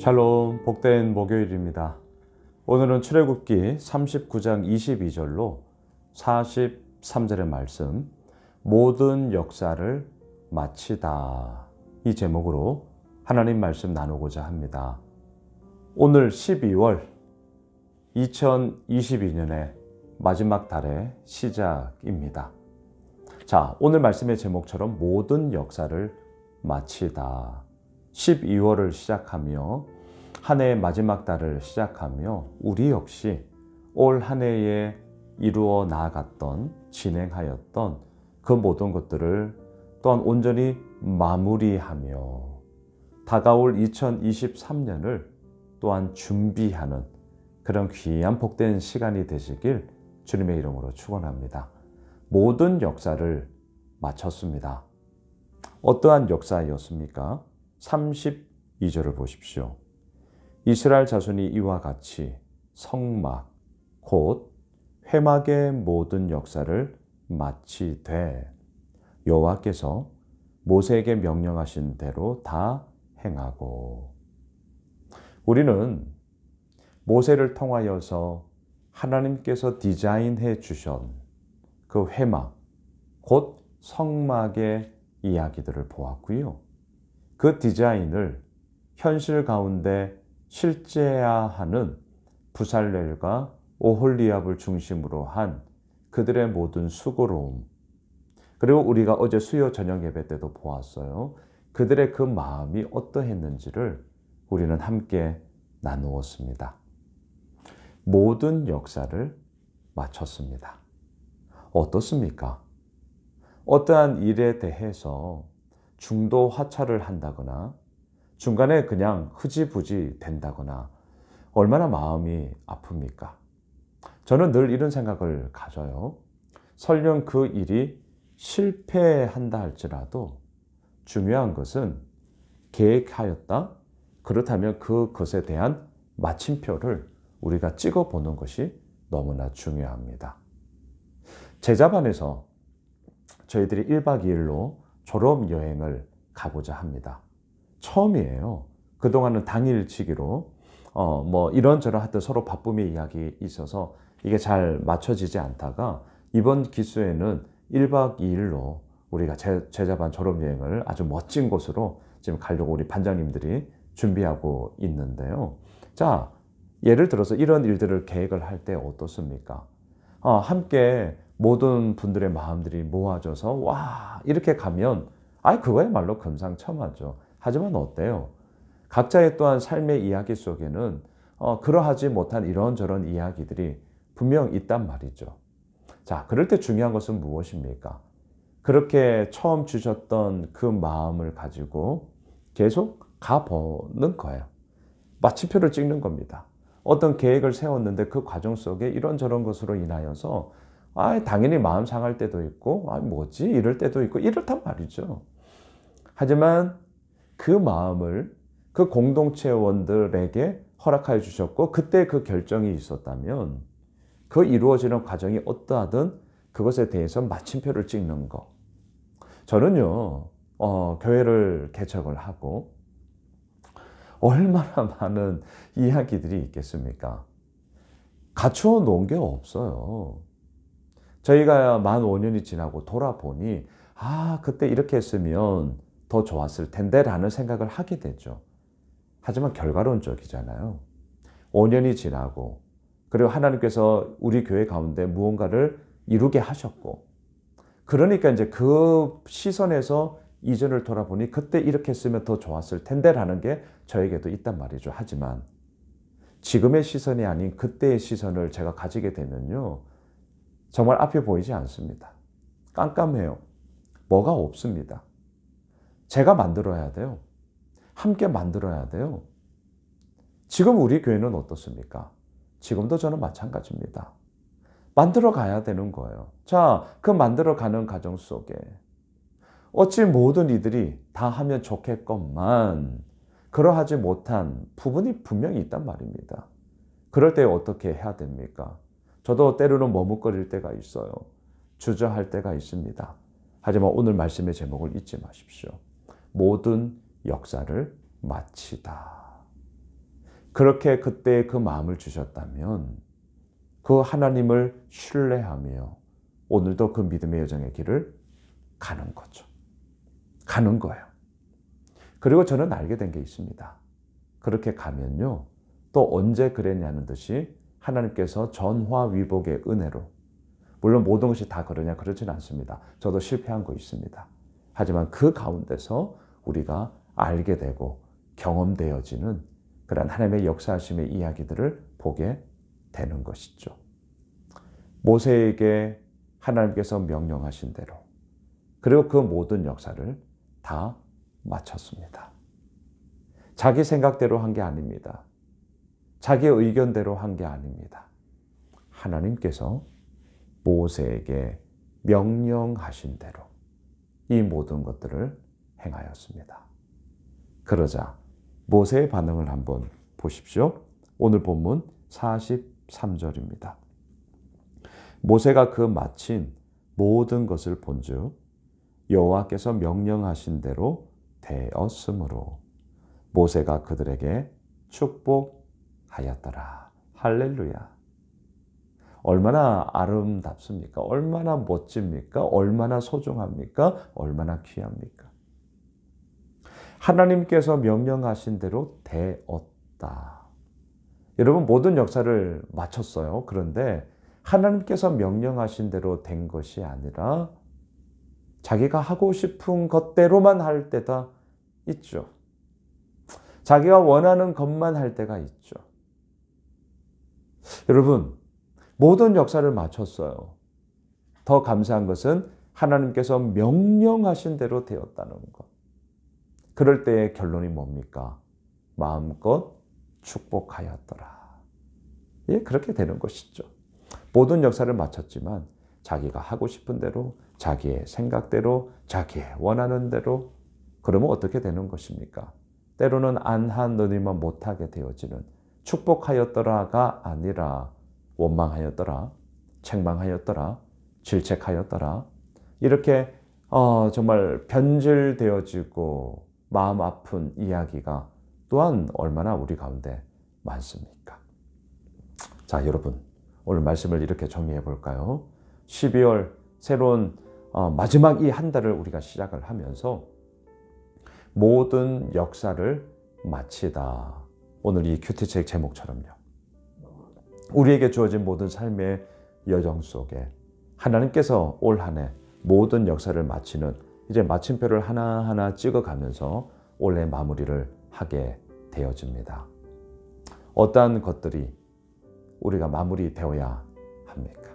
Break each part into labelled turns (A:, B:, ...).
A: 샬롬, 복된 목요일입니다. 오늘은 출애굽기 39장 22절로 43절의 말씀, 모든 역사를 마치다, 이 제목으로 하나님 말씀 나누고자 합니다. 오늘 12월 2022년의 마지막 달의 시작입니다. 자, 오늘 말씀의 제목처럼 모든 역사를 마치다. 12월을 시작하며 한 해의 마지막 달을 시작하며 우리 역시 올 한 해에 이루어 나아갔던, 진행하였던 그 모든 것들을 또한 온전히 마무리하며 다가올 2023년을 또한 준비하는 그런 귀한 복된 시간이 되시길 주님의 이름으로 축원합니다. 모든 역사를 마쳤습니다. 어떠한 역사였습니까? 32절을 보십시오. 이스라엘 자손이 이와 같이 성막, 곧 회막의 모든 역사를 마치되 여호와께서 모세에게 명령하신 대로 다 행하고. 우리는 모세를 통하여서 하나님께서 디자인해 주신 그 회막, 곧 성막의 이야기들을 보았고요. 그 디자인을 현실 가운데 실제화하는 부살렐과 오홀리압을 중심으로 한 그들의 모든 수고로움, 그리고 우리가 어제 수요 저녁 예배 때도 보았어요. 그들의 그 마음이 어떠했는지를 우리는 함께 나누었습니다. 모든 역사를 마쳤습니다. 어떻습니까? 어떠한 일에 대해서 중도 하차를 한다거나 중간에 그냥 흐지부지 된다거나 얼마나 마음이 아픕니까? 저는 늘 이런 생각을 가져요. 설령 그 일이 실패한다 할지라도 중요한 것은 계획하였다. 그렇다면 그것에 대한 마침표를 우리가 찍어보는 것이 너무나 중요합니다. 제자반에서 저희들이 1박 2일로 졸업여행을 가고자 합니다. 처음이에요. 그동안은 당일치기로 이런저런 하여튼 서로 바쁨의 이야기 있어서 이게 잘 맞춰지지 않다가 이번 기수에는 1박 2일로 우리가 제자반 졸업여행을 아주 멋진 곳으로 지금 가려고 우리 반장님들이 준비하고 있는데요. 자, 예를 들어서 이런 일들을 계획을 할 때 어떻습니까? 함께 모든 분들의 마음들이 모아져서 와 이렇게 가면 그거야말로 금상첨화죠. 하지만 어때요? 각자의 또한 삶의 이야기 속에는 그러하지 못한 이런저런 이야기들이 분명 있단 말이죠. 자, 그럴 때 중요한 것은 무엇입니까? 그렇게 처음 주셨던 그 마음을 가지고 계속 가보는 거예요. 마침표를 찍는 겁니다. 어떤 계획을 세웠는데 그 과정 속에 이런저런 것으로 인하여서 당연히 마음 상할 때도 있고 뭐지 이럴 때도 있고 이렇단 말이죠. 하지만 그 마음을 그 공동체원들에게 허락하여 주셨고 그때 그 결정이 있었다면 그 이루어지는 과정이 어떠하든 그것에 대해서 마침표를 찍는 거. 저는요 교회를 개척을 하고 얼마나 많은 이야기들이 있겠습니까? 갖추어 놓은 게 없어요. 저희가 만 5년이 지나고 돌아보니 그때 이렇게 했으면 더 좋았을 텐데 라는 생각을 하게 되죠. 하지만 결과론적이잖아요. 5년이 지나고 그리고 하나님께서 우리 교회 가운데 무언가를 이루게 하셨고 그러니까 이제 그 시선에서 이전을 돌아보니 그때 이렇게 했으면 더 좋았을 텐데 라는 게 저에게도 있단 말이죠. 하지만 지금의 시선이 아닌 그때의 시선을 제가 가지게 되면요. 정말 앞이 보이지 않습니다. 깜깜해요. 뭐가 없습니다. 제가 만들어야 돼요. 함께 만들어야 돼요. 지금 우리 교회는 어떻습니까? 지금도 저는 마찬가지입니다. 만들어 가야 되는 거예요. 자, 그 만들어 가는 과정 속에 어찌 모든 이들이 다 하면 좋겠건만 그러하지 못한 부분이 분명히 있단 말입니다. 그럴 때 어떻게 해야 됩니까? 저도 때로는 머뭇거릴 때가 있어요. 주저할 때가 있습니다. 하지만 오늘 말씀의 제목을 잊지 마십시오. 모든 역사를 마치다. 그렇게 그때 그 마음을 주셨다면 그 하나님을 신뢰하며 오늘도 그 믿음의 여정의 길을 가는 거죠. 가는 거예요. 그리고 저는 알게 된 게 있습니다. 그렇게 가면요. 또 언제 그랬냐는 듯이 하나님께서 전화위복의 은혜로, 물론 모든 것이 다 그러냐 그렇지는 않습니다. 저도 실패한 거 있습니다. 하지만 그 가운데서 우리가 알게 되고 경험되어지는 그런 하나님의 역사하심의 이야기들을 보게 되는 것이죠. 모세에게 하나님께서 명령하신 대로, 그리고 그 모든 역사를 다 마쳤습니다. 자기 생각대로 한 게 아닙니다. 자기 의견대로 한 게 아닙니다. 하나님께서 모세에게 명령하신 대로 이 모든 것들을 행하였습니다. 그러자 모세의 반응을 한번 보십시오. 오늘 본문 43절입니다. 모세가 그 마친 모든 것을 본즉 여호와께서 명령하신 대로 되었으므로 모세가 그들에게 축복하였더라. 할렐루야. 얼마나 아름답습니까? 얼마나 멋집니까? 얼마나 소중합니까? 얼마나 귀합니까? 하나님께서 명령하신 대로 되었다. 여러분, 모든 역사를 마쳤어요. 그런데 하나님께서 명령하신 대로 된 것이 아니라 자기가 하고 싶은 것대로만 할 때가 있죠. 자기가 원하는 것만 할 때가 있죠. 여러분, 모든 역사를 마쳤어요. 더 감사한 것은 하나님께서 명령하신 대로 되었다는 것. 그럴 때의 결론이 뭡니까? 마음껏 축복하였더라. 예, 그렇게 되는 것이죠. 모든 역사를 마쳤지만 자기가 하고 싶은 대로, 자기의 생각대로, 자기의 원하는 대로, 그러면 어떻게 되는 것입니까? 때로는 안하느니만 못하게 되어지는, 축복하였더라가 아니라 원망하였더라, 책망하였더라, 질책하였더라, 이렇게 정말 변질되어지고 마음 아픈 이야기가 또한 얼마나 우리 가운데 많습니까? 자, 여러분, 오늘 말씀을 이렇게 정리해 볼까요? 12월 새로운 마지막 이 한 달을 우리가 시작을 하면서 모든 역사를 마치다. 오늘 이 큐티책 제목처럼요. 우리에게 주어진 모든 삶의 여정 속에 하나님께서 올 한 해 모든 역사를 마치는, 이제 마침표를 하나하나 찍어가면서 올해 마무리를 하게 되어집니다. 어떠한 것들이 우리가 마무리되어야 합니까?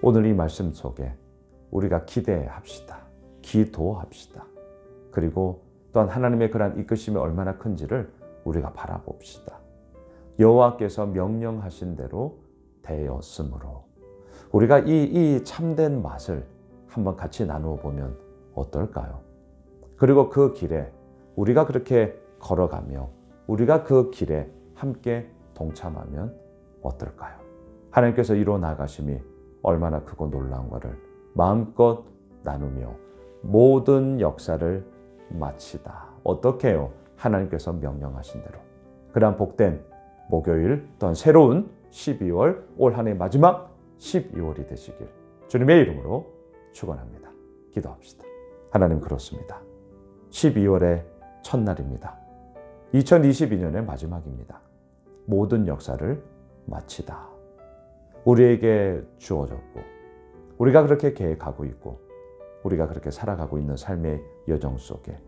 A: 오늘 이 말씀 속에 우리가 기대합시다. 기도합시다. 그리고 또한 하나님의 그러한 이끄심이 얼마나 큰지를 우리가 바라봅시다. 여호와께서 명령하신 대로 되었으므로 우리가 이 참된 맛을 한번 같이 나누어 보면 어떨까요? 그리고 그 길에 우리가 그렇게 걸어가며 우리가 그 길에 함께 동참하면 어떨까요? 하나님께서 이루어 나가심이 얼마나 크고 놀라운가를 마음껏 나누며 모든 역사를 마치다. 어떻게 해요? 하나님께서 명령하신 대로. 그러한 복된 목요일 또한 새로운 12월 올 한 해 마지막 12월이 되시길 주님의 이름으로 축원합니다. 기도합시다. 하나님, 그렇습니다. 12월의 첫날입니다. 2022년의 마지막입니다. 모든 역사를 마치다. 우리에게 주어졌고 우리가 그렇게 계획하고 있고 우리가 그렇게 살아가고 있는 삶의 여정 속에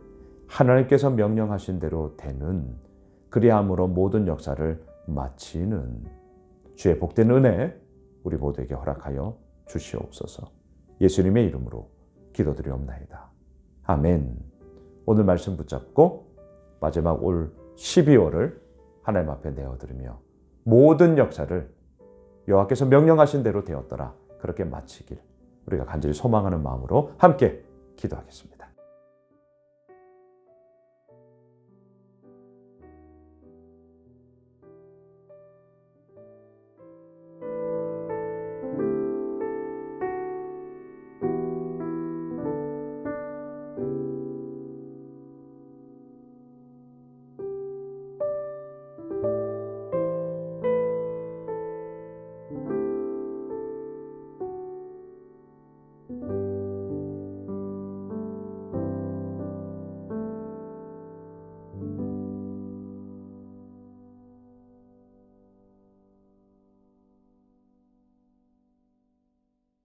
A: 하나님께서 명령하신 대로 되는, 그리함으로 모든 역사를 마치는 주의 복된 은혜 우리 모두에게 허락하여 주시옵소서. 예수님의 이름으로 기도드리옵나이다. 아멘. 오늘 말씀 붙잡고 마지막 올 12월을 하나님 앞에 내어드리며 모든 역사를 여호와께서 명령하신 대로 되었더라 그렇게 마치길 우리가 간절히 소망하는 마음으로 함께 기도하겠습니다.